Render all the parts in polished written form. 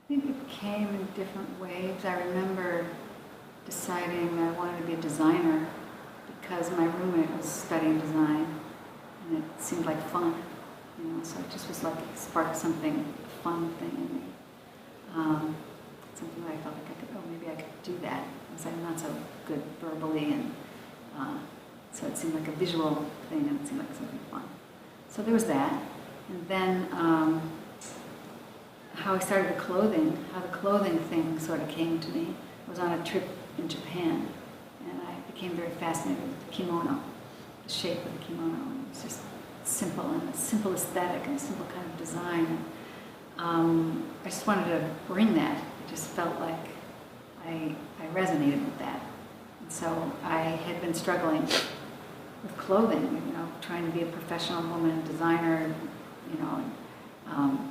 I think it came in different waves. I remember deciding that I wanted to be a designer because my roommate was studying design, and it seemed like fun, you know. So it just was like it sparked something fun thing in me, something that I felt like I could. Oh, maybe I could do that because I'm not so good verbally, and so it seemed like a visual thing, and it seemed like something fun. So there was that, and then how I started the clothing, how the clothing thing sort of came to me. I was on a trip in Japan, and I became very fascinated with the kimono, the shape of the kimono, and it was just simple, and a simple aesthetic, and a simple kind of design. And, I just wanted to bring that. I just felt like I resonated with that. And so I had been struggling with clothing, you know, trying to be a professional woman, designer, you know, and,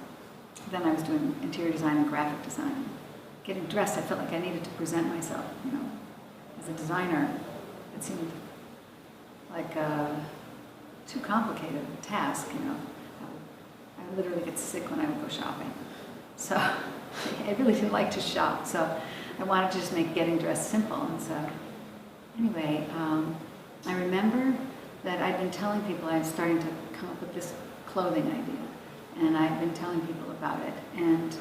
then I was doing interior design and graphic design. Getting dressed, I felt like I needed to present myself, you know, as a designer. It seemed like a too complicated a task, you know. I would literally get sick when I would go shopping. So I really didn't like to shop, so I wanted to just make getting dressed simple. And so anyway, I remember that I'd been telling people I was starting to come up with this clothing idea. And I've been telling people about it. And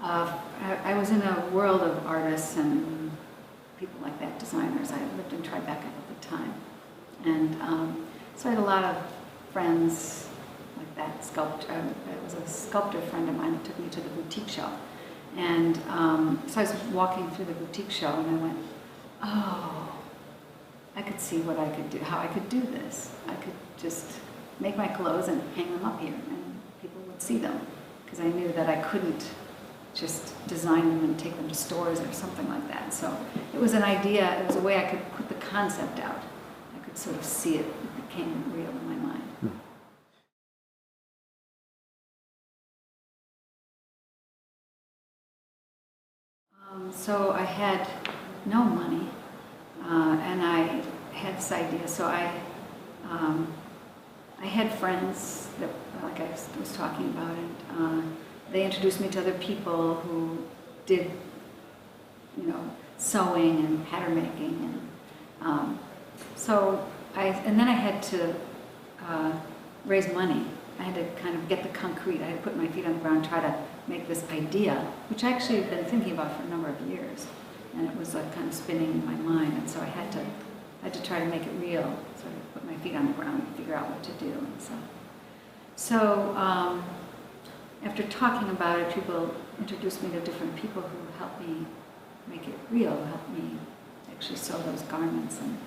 I was in a world of artists and people like that, designers. I lived in Tribeca at the time. And so I had a lot of friends like that, sculptor. It was a sculptor friend of mine that took me to the boutique show. And so I was walking through the boutique show, and I went, oh, I could see what I could do, how I could do this. I could just make my clothes and hang them up here, and people would see them, because I knew that I couldn't just design them and take them to stores or something like that. So it was an idea, it was a way I could put the concept out. I could sort of see it, it became real in my mind. So I had no money, and I had this idea, so I had friends that, like I was talking about, and they introduced me to other people who did, you know, sewing and pattern making, and and then I had to raise money. I had to kind of get the concrete. I had to put my feet on the ground, try to make this idea, which I actually had been thinking about for a number of years, and it was like kind of spinning in my mind, and so I had to try to make it real, sort of put my feet on the ground and figure out what to do. And so after talking about it, people introduced me to different people who helped me make it real, helped me actually sew those garments. And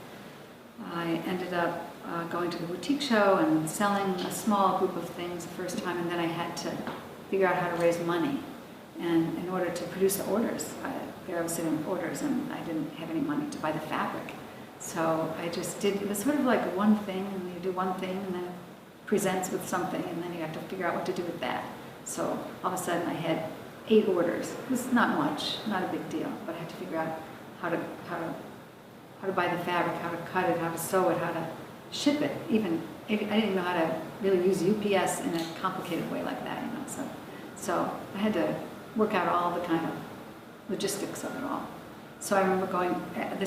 I ended up going to the boutique show and selling a small group of things the first time, and then I had to figure out how to raise money. And in order to produce the orders, I was sitting with orders, and I didn't have any money to buy the fabric. So I just did, it was sort of like one thing, and you do one thing, and then it presents with something, and then you have to figure out what to do with that. So all of a sudden I had 8 orders. It was not much, not a big deal, but I had to figure out how to buy the fabric, how to cut it, how to sew it, how to ship it. Even I didn't know how to really use UPS in a complicated way like that, you know. So I had to work out all the kind of logistics of it all. So I remember going, the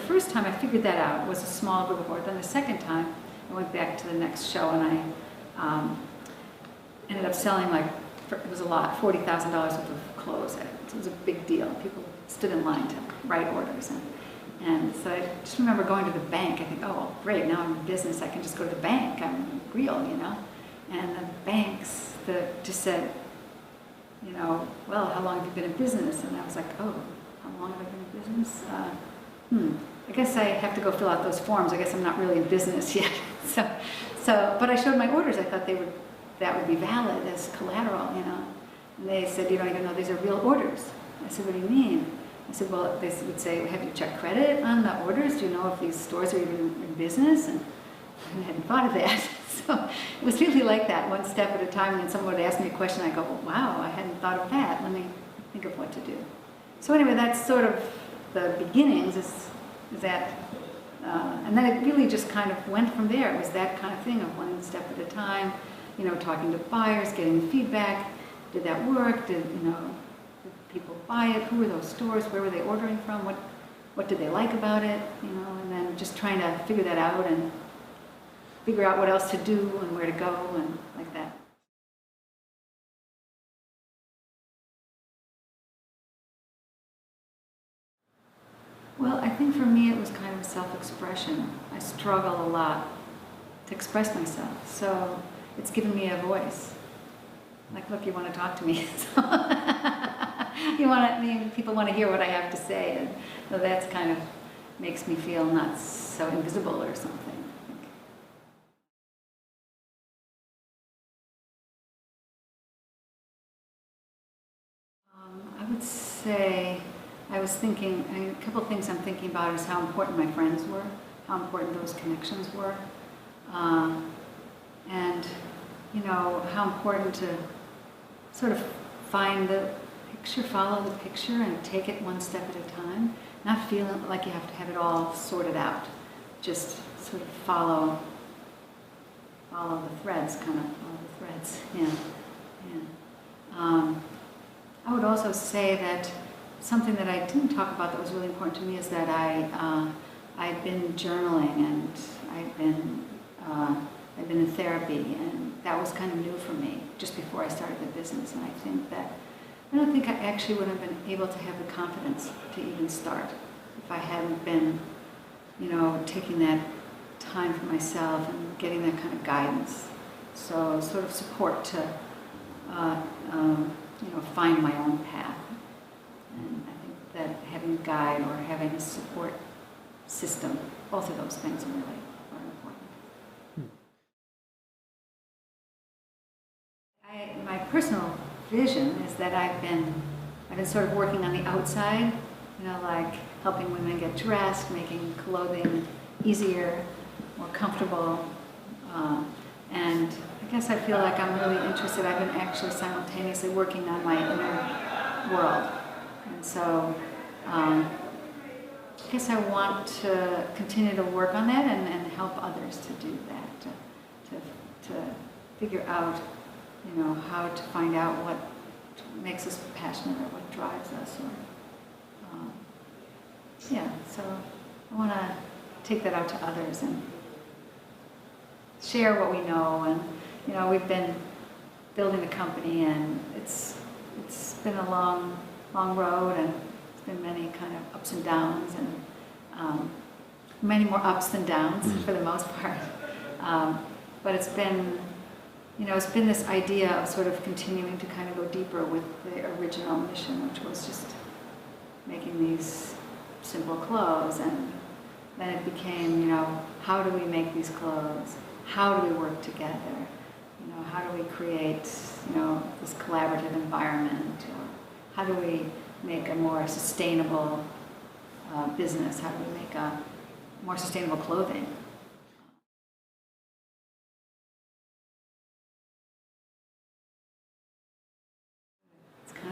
first time I figured that out was a small group of orders. Then the second time I went back to the next show, and I ended up selling, like, it was a lot, $40,000 worth of clothes. It was a big deal. People stood in line to write orders. And so I just remember going to the bank. I think, oh, well, great, now I'm in business. I can just go to the bank. I'm real, you know. And the banks just said, you know, well, how long have you been in business? And I was like, oh, how long have I been in business? I guess I have to go fill out those forms. I guess I'm not really in business yet. But I showed my orders. I thought that would be valid as collateral, you know. And they said, you don't even know these are real orders. I said, what do you mean? I said, well, they would say, have you checked credit on the orders? Do you know if these stores are even in business? And I hadn't thought of that. So it was really like that, one step at a time. And then someone would ask me a question, I go, well, wow, I hadn't thought of that. Let me think of what to do. So anyway, that's sort of the beginnings, is that, and then it really just kind of went from there. It was that kind of thing of one step at a time, you know, talking to buyers, getting the feedback, did that work? Did people buy it? Who were those stores? Where were they ordering from? What did they like about it? And then just trying to figure that out and figure out what else to do and where to go and like that. Well, I think for me it was kind of self-expression. I struggle a lot to express myself, so it's given me a voice. Like, look, you want to talk to me. People want to hear what I have to say, and so that's kind of makes me feel not so invisible or something. I would say, I was thinking, a couple of things I'm thinking about is how important my friends were, how important those connections were, and how important to sort of find the picture, follow the picture, and take it one step at a time. Not feeling like you have to have it all sorted out. Just sort of follow the threads, kind of follow the threads. Yeah. I would also say that something that I didn't talk about that was really important to me is that I've been journaling and I've been in therapy, and that was kind of new for me just before I started the business. And I don't think I actually would have been able to have the confidence to even start if I hadn't been, taking that time for myself and getting that kind of guidance. So sort of support to, find my own path. And I think that having a guide or having a support system, both of those things are important. My personal vision is that I've been sort of working on the outside, like helping women get dressed, making clothing easier, more comfortable, and I guess I feel like I'm really interested. I've been actually simultaneously working on my inner world, and so I guess I want to continue to work on that and help others to do that, to figure out, how to find out what makes us passionate or what drives us. So I want to take that out to others and share what we know. And we've been building the company, and it's been a long road, and it's been many kind of ups and downs, and many more ups than downs for the most part. But it's been this idea of sort of continuing to kind of go deeper with the original mission, which was just making these simple clothes. And then it became, how do we make these clothes? How do we work together? How do we create, this collaborative environment? Or how do we make a more sustainable business? How do we make a more sustainable clothing?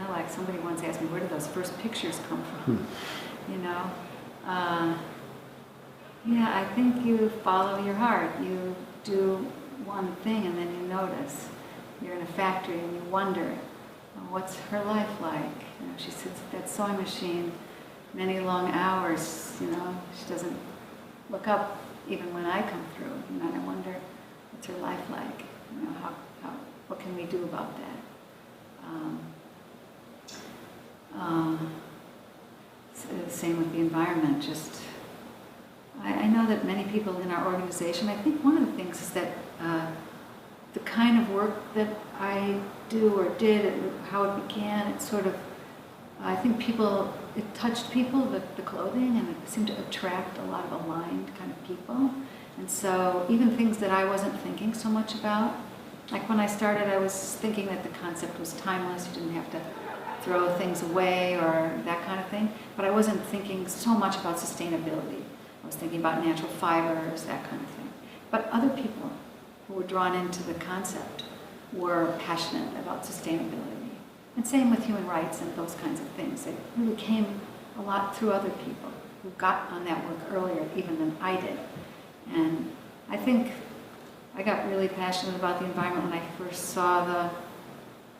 Like somebody once asked me, where did those first pictures come from? I think you follow your heart. You do one thing and then you notice. You're in a factory and you wonder, what's her life like? She sits at that sewing machine many long hours. She doesn't look up even when I come through. And I wonder, what's her life like? What can we do about that? Same with the environment. I know that many people in our organization, I think one of the things is that the kind of work that I do or did, and how it began, it sort of, I think it touched people, the clothing, and it seemed to attract a lot of aligned kind of people. And so even things that I wasn't thinking so much about, like when I started, I was thinking that the concept was timeless. You didn't have to throw things away or that kind of thing. But I wasn't thinking so much about sustainability. I was thinking about natural fibers, that kind of thing. But other people who were drawn into the concept were passionate about sustainability. And same with human rights and those kinds of things. It really came a lot through other people who got on that work earlier even than I did. And I think I got really passionate about the environment when I first saw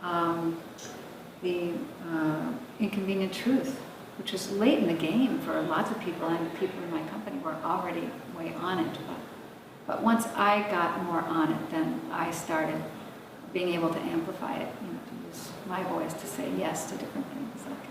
the inconvenient truth, which is late in the game for lots of people, and people in my company were already way on it. But once I got more on it, then I started being able to amplify it, to use my voice to say yes to different things. Like,